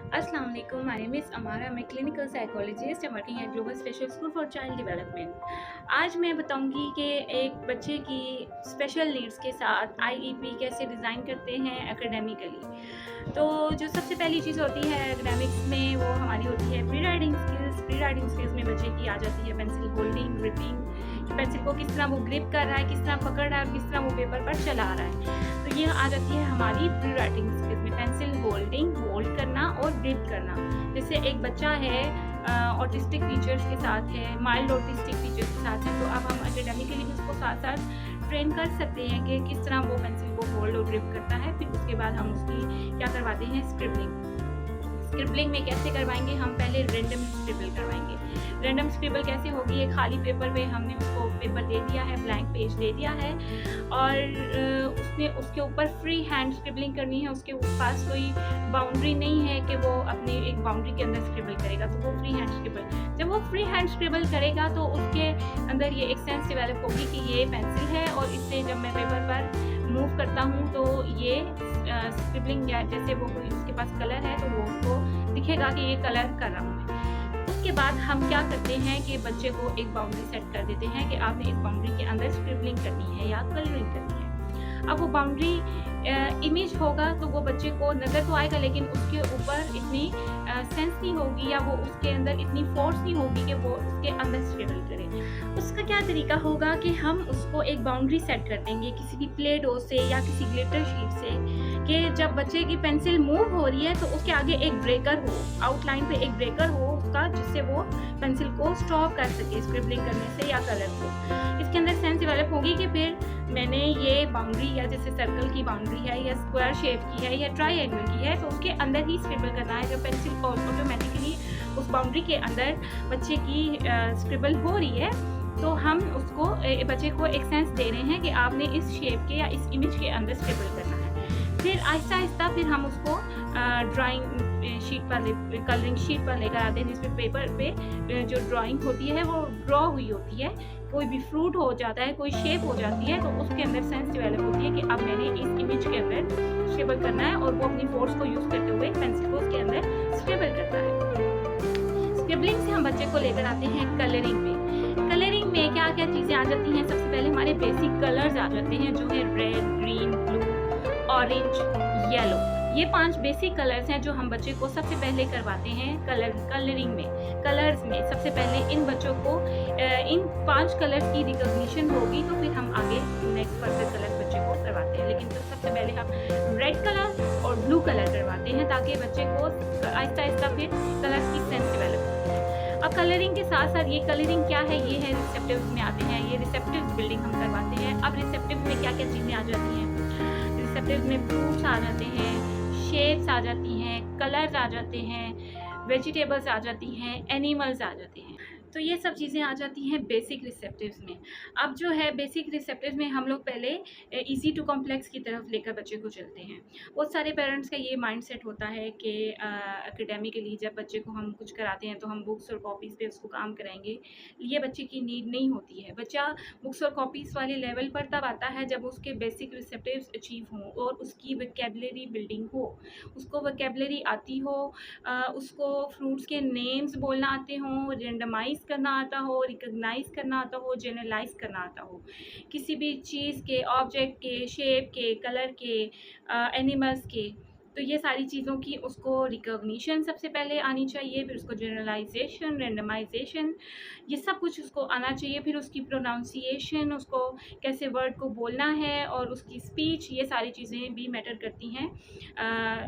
अस्सलाम वालेकुम, my name is अमारा। मैं clinical psychologist and working at global special school for child development. आज मैं बताऊंगी कि एक बच्चे की स्पेशल नीड्स के साथ आईईपी कैसे डिज़ाइन करते हैं एकेडमिकली। तो जो सबसे पहली चीज़ होती है एकेडमिक्स में वो हमारी होती है pre writing skills. Pre writing skills में बच्चे की आ जाती है पेंसिल होल्डिंग, ग्रिपिंग, पेंसिल को किस तरह वो ग्रिप कर रहा है, किस तरह पकड़ रहा है, किस तरह वो पेपर पर चला रहा है। तो ये आ जाती है हमारी प्री राइटिंग स्किल्स में, पेंसिल होल्डिंग, होल्ड करना और ग्रिप करना। जैसे एक बच्चा है ऑटिस्टिक फीचर्स के साथ है, माइल्ड ऑटिस्टिक फीचर्स के साथ है, तो अब हम एकेडमिकली उसको साथ साथ ट्रेन कर सकते हैं कि किस तरह वो पेंसिल को होल्ड और ग्रिप करता है। फिर उसके बाद हम उसकी क्या करवाते हैं, स्क्रिबलिंग। स्क्रिबलिंग में कैसे करवाएंगे, हम पहले रेंडम स्क्रिबल करवाएंगे। रेंडम स्क्रिबल कैसे होगी, एक खाली पेपर पे हमने उसको पेपर दे दिया है, ब्लैंक पेज दे दिया है और उसमें उसके ऊपर फ्री हैंड स्क्रिबलिंग करनी है। उसके पास कोई बाउंड्री नहीं है कि वो अपनी एक बाउंड्री के अंदर स्क्रिबल करेगा, तो वो फ्री हैंड स्क्रिबल, जब वो फ्री हैंड स्क्रिबल करेगा तो उसके अंदर ये एक सेंस डेवलप होगी कि ये पेंसिल है और इससे जब मैं पेपर पर मूव करता हूँ तो ये स्क्रिबलिंग, या जैसे वो कोई उसके पास कलर है तो वो उसको दिखेगा कि ये कलर कर रहा हूँ मैं। उसके बाद हम क्या करते हैं कि बच्चे को एक बाउंड्री सेट कर देते हैं कि आपने इस बाउंड्री के अंदर स्क्रिबलिंग करनी है या कलरिंग करनी है। अब वो बाउंड्री इमेज होगा तो वो बच्चे को नज़र तो आएगा, लेकिन उसके ऊपर इतनी सेंस नहीं होगी या वो उसके अंदर इतनी फोर्स नहीं होगी कि वो उसके अंदर स्क्रिबल करे। उसका क्या तरीका होगा कि हम उसको एक बाउंड्री सेट कर देंगे किसी भी प्ले डो से या किसी ग्लिटर शीट से, कि जब बच्चे की पेंसिल मूव हो रही है तो उसके आगे एक ब्रेकर हो, आउटलाइन पे एक ब्रेकर हो उसका, जिससे वो पेंसिल को स्टॉप कर सके स्क्रिबलिंग करने से या कलर को। इसके अंदर सेंस डेवलप होगी कि फिर मैंने ये बाउंड्री, या जैसे सर्कल की बाउंड्री है या स्क्वायर शेप की है या ट्रायंगल की है, तो उसके अंदर ही स्क्रिबल करना है। जब पेंसिल ऑटोमेटिकली उस बाउंड्री के अंदर बच्चे की स्क्रिबल हो रही है तो हम उसको बच्चे को एक सेंस दे रहे हैं कि आपने इस शेप के या इस इमेज के अंदर स्क्रिबल करना है। फिर आहिस्ता आहिस्ता फिर हम उसको ड्राइंग शीट पर कलरिंग शीट पर लेकर आते हैं, जिसमें पेपर पे जो ड्राइंग होती है वो ड्रॉ हुई होती है। कोई भी फ्रूट हो जाता है, कोई शेप हो जाती है, तो उसके अंदर सेंस डेवलप होती है कि अब मैंने इस इमेज के अंदर स्क्रिबल करना है, और वो अपनी फोर्स को यूज़ करते हुए पेंसिल को उसके अंदर स्क्रिबल करता है। स्क्रिबलिंग से हम बच्चे को लेकर आते हैं कलरिंग में। कलरिंग में क्या क्या चीज़ें आ जाती हैं, सबसे पहले हमारे बेसिक कलर्स आ जाते हैं जो है red, green, blue, orange, yellow. ये 5 बेसिक कलर्स हैं जो हम बच्चे को सबसे पहले करवाते हैं कलरिंग में। कलर्स में सबसे पहले इन बच्चों को इन 5 कलर्स की रिकॉग्निशन होगी तो फिर हम आगे नेक्स्ट फर्दर कलर बच्चे को करवाते हैं। लेकिन तो सबसे पहले हम रेड कलर और ब्लू कलर करवाते हैं ताकि बच्चे को आहिस्ता आहिस्ता फिर कलर्स की सेंस डेवलप होती है। अब कलरिंग के साथ साथ ये कलरिंग क्या है, ये है रिसेप्टिव्स में आते हैं। ये रिसेप्टिव्स बिल्डिंग हम करवाते हैं। अब रिसेप्टिव में क्या क्या चीज़ें आ जाती हैं, रिसेप्टिव में फ्रूट्स आ जाते हैं, शेप्स आ जाती हैं, कलर्स आ जाते हैं, वेजिटेबल्स आ जाती हैं, एनिमल्स आ जाते हैं। तो ये सब चीज़ें आ जाती हैं बेसिक रिसेप्टिव्स में। अब जो है बेसिक रिसेप्टिव्स में हम लोग पहले इजी टू कॉम्प्लेक्स की तरफ लेकर बच्चे को चलते हैं। बहुत सारे पेरेंट्स का ये माइंडसेट होता है कि एकेडमिकली जब बच्चे को हम कुछ कराते हैं तो हम बुक्स और कॉपीज़ पे उसको काम कराएंगे। ये बच्चे की नीड नहीं होती है। बच्चा बुक्स और कॉपीज़ वाले लेवल पर तब आता है जब उसके बेसिक रिसेप्टिव्स अचीव हों और उसकी वोकैबुलरी बिल्डिंग हो, उसको वोकैबुलरी आती हो, उसको फ्रूट्स के नेम्स बोलना आते हों, रेंडमाइज़ करना आता हो, रिकॉग्नाइज़ करना आता हो, जनरलाइज़ करना आता हो, किसी भी चीज़ के, ऑब्जेक्ट के, शेप के, कलर के, एनिमल्स के। तो ये सारी चीज़ों की उसको रिकॉग्निशन सबसे पहले आनी चाहिए, फिर उसको जनरलाइजेशन, रेंडमाइजेशन, ये सब कुछ उसको आना चाहिए। फिर उसकी प्रोनाउंसिएशन, उसको कैसे वर्ड को बोलना है, और उसकी स्पीच, ये सारी चीज़ें भी मैटर करती हैं।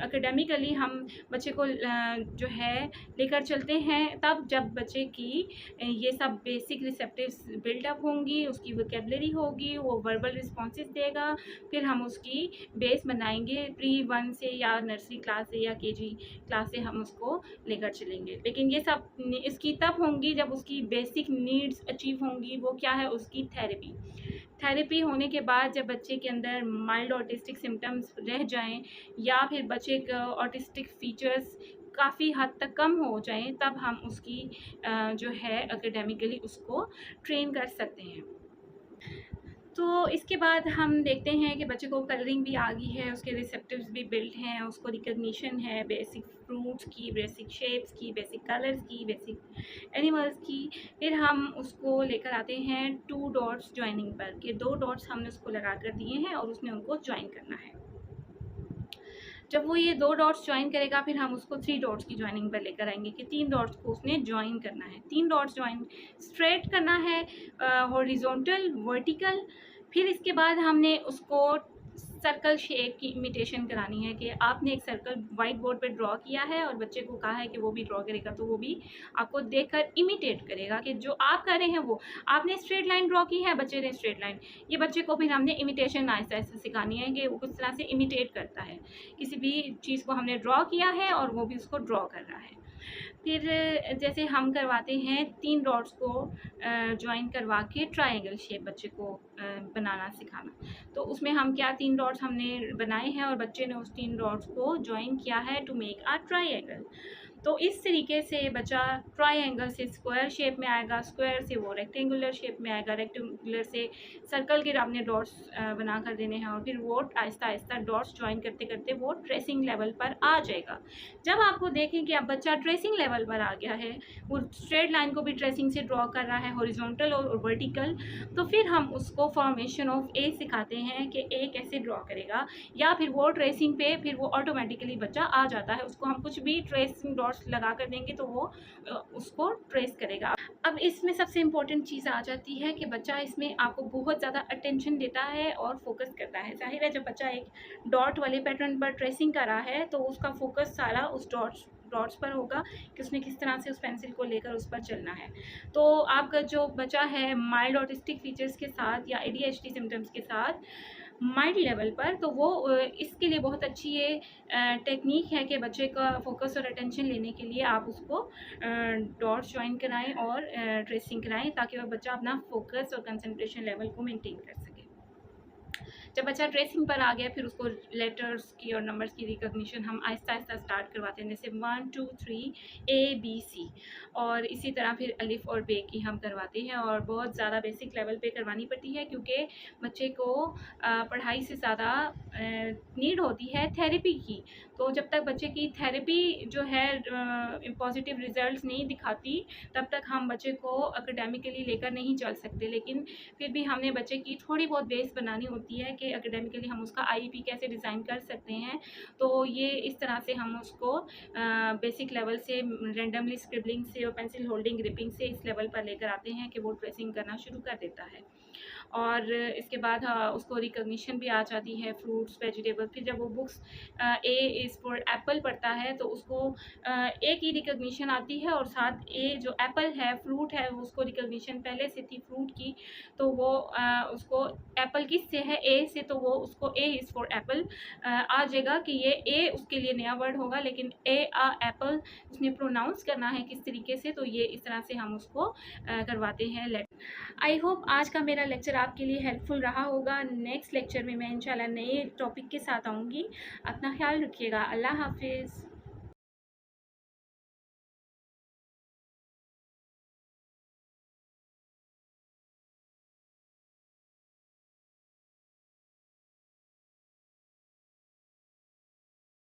एकेडमिकली हम बच्चे को जो है लेकर चलते हैं तब जब बच्चे की ये सब बेसिक रिसेप्टिव्स बिल्डअप होंगी, उसकी वोकैबुलरी होगी, वो वर्बल रिस्पॉन्सेस देगा। फिर हम उसकी बेस बनाएंगे प्री 1 से या नर्सरी क्लास से या केजी क्लास से हम उसको लेकर चलेंगे। लेकिन ये सब इसकी तब होंगी जब उसकी बेसिक नीड्स अचीव होंगी। वो क्या है, उसकी थेरेपी। थेरेपी होने के बाद जब बच्चे के अंदर माइल्ड ऑटिस्टिक सिम्टम्स रह जाएं या फिर बच्चे का ऑटिस्टिक फीचर्स काफ़ी हद तक कम हो जाएं, तब हम उसकी जो है एकेडमिकली उसको ट्रेन कर सकते हैं। तो इसके बाद हम देखते हैं कि बच्चे को कलरिंग भी आ गई है, उसके रिसेप्टर्स भी बिल्ट हैं, उसको रिकग्निशन है बेसिक फ्रूट्स की, बेसिक शेप्स की, बेसिक कलर्स की, बेसिक एनिमल्स की। फिर हम उसको लेकर आते हैं 2 डॉट्स जॉइनिंग पर, कि 2 डॉट्स हमने उसको लगा कर दिए हैं और उसने उनको ज्वाइन करना है। जब वो ये 2 डॉट्स ज्वाइन करेगा, फिर हम उसको 3 डॉट्स की ज्वाइनिंग पर लेकर आएंगे कि 3 डॉट्स को उसने ज्वाइन करना है। 3 डॉट्स ज्वाइन स्ट्रेट करना है, हॉरिजॉन्टल, वर्टिकल। फिर इसके बाद हमने उसको सर्कल शेप की इमिटेशन करानी है, कि आपने एक सर्कल वाइट बोर्ड पे ड्रॉ किया है और बच्चे को कहा है कि वो भी ड्रॉ करेगा, तो वो भी आपको देखकर इमिटेट करेगा कि जो आप कर रहे हैं वो। आपने स्ट्रेट लाइन ड्रॉ की है, बच्चे ने स्ट्रेट लाइन, ये बच्चे को फिर हमने इमिटेशन आहिस्ता आहिस्ता सिखानी है कि वो किस तरह से इमिटेट करता है। किसी भी चीज़ को हमने ड्रॉ किया है और वो भी उसको ड्रॉ कर रहा है। फिर जैसे हम करवाते हैं 3 डॉट्स को ज्वाइन करवा के ट्रायंगल शेप बच्चे को बनाना सिखाना। तो उसमें हम क्या 3 डॉट्स हमने बनाए हैं और बच्चे ने उस 3 डॉट्स को ज्वाइन किया है टू मेक अ ट्रायंगल। तो इस तरीके से बच्चा ट्रायंगल से स्क्वायर शेप में आएगा, स्क्वायर से वो रेक्टेंगुलर शेप में आएगा, रेक्टेंगुलर से सर्कल के आपने डॉट्स बना कर देने हैं और फिर वो आहिस्ता आहिस्ता डॉट्स ज्वाइन करते करते वो ट्रेसिंग लेवल पर आ जाएगा। जब आपको देखें कि अब बच्चा ट्रेसिंग लेवल पर आ गया है, वो स्ट्रेट लाइन को भी ट्रेसिंग से ड्रॉ कर रहा है, हॉरिजॉन्टल और वर्टिकल, तो फिर हम उसको फॉर्मेशन ऑफ ए सिखाते हैं कि ए कैसे ड्रॉ करेगा, या फिर वो ट्रेसिंग पे फिर वो ऑटोमेटिकली बच्चा आ जाता है। उसको हम कुछ भी ट्रेसिंग डॉट्स लगा कर देंगे तो वो उसको ट्रेस करेगा। अब इसमें सबसे इम्पोर्टेंट चीज़ आ जाती है कि बच्चा इसमें आपको बहुत ज़्यादा अटेंशन देता है और फोकस करता है। जाहिर है, जब बच्चा एक डॉट वाले पैटर्न पर ट्रेसिंग कर रहा है तो उसका फोकस सारा उस डॉट्स पर होगा कि उसने किस तरह से उस पेंसिल को लेकर उस पर चलना है। तो आपका जो बच्चा है माइल्ड ऑटिस्टिक फीचर्स के साथ या ADHD सिम्टम्स के साथ माइल्ड लेवल पर, तो वो इसके लिए बहुत अच्छी ये टेक्निक है कि बच्चे का फोकस और अटेंशन लेने के लिए आप उसको डॉट्स ज्वाइन कराएं और ट्रेसिंग कराएं, ताकि वह बच्चा अपना फोकस और कंसंट्रेशन लेवल को मेंटेन कर सके। जब बच्चा ट्रेसिंग पर आ गया, फिर उसको लेटर्स की और नंबर्स की रिकग्निशन हम आहिस्ता आहिस्ता स्टार्ट करवाते हैं, जैसे 1 2 3 ABC, और इसी तरह फिर अलिफ और बे की हम करवाते हैं। और बहुत ज़्यादा बेसिक लेवल पे करवानी पड़ती है, क्योंकि बच्चे को पढ़ाई से ज़्यादा नीड होती है थेरेपी की। तो जब तक बच्चे की थेरेपी जो है पॉजिटिव रिजल्ट्स नहीं दिखाती, तब तक हम बच्चे को एकेडमिकली लेकर नहीं चल सकते। लेकिन फिर भी हमने बच्चे की थोड़ी बहुत बेस बनानी होती है कि एकेडमिकली हम उसका IEP कैसे डिज़ाइन कर सकते हैं। तो ये इस तरह से हम उसको बेसिक लेवल से रेंडमली स्क्रिबलिंग से और पेंसिल होल्डिंग ग्रिपिंग से इस लेवल पर लेकर आते हैं कि वो ट्रेसिंग करना शुरू कर देता है। और इसके बाद उसको रिकग्निशन भी आ जाती है, फ्रूट्स, वेजिटेबल। फिर जब वो books A is for Apple पढ़ता है तो उसको A की रिकग्निशन आती है, और साथ A जो एप्पल है, फ्रूट है, उसको रिकग्निशन पहले से थी फ्रूट की, तो वो उसको एप्पल किस से है, A से, तो वो उसको A इज़ फॉर एप्पल आ जाएगा कि ये A उसके लिए नया वर्ड होगा, लेकिन एप्पल उसने प्रोनाउंस करना है किस तरीके से। तो ये इस तरह से हम उसको करवाते हैं। आई होप आज का मेरा लेक्चर आपके लिए हेल्पफुल रहा होगा। नेक्स्ट लेक्चर में मैं इंशाल्लाह नए टॉपिक के साथ आऊँगी। अपना ख्याल रखिएगा। अल्लाह हाफिज़।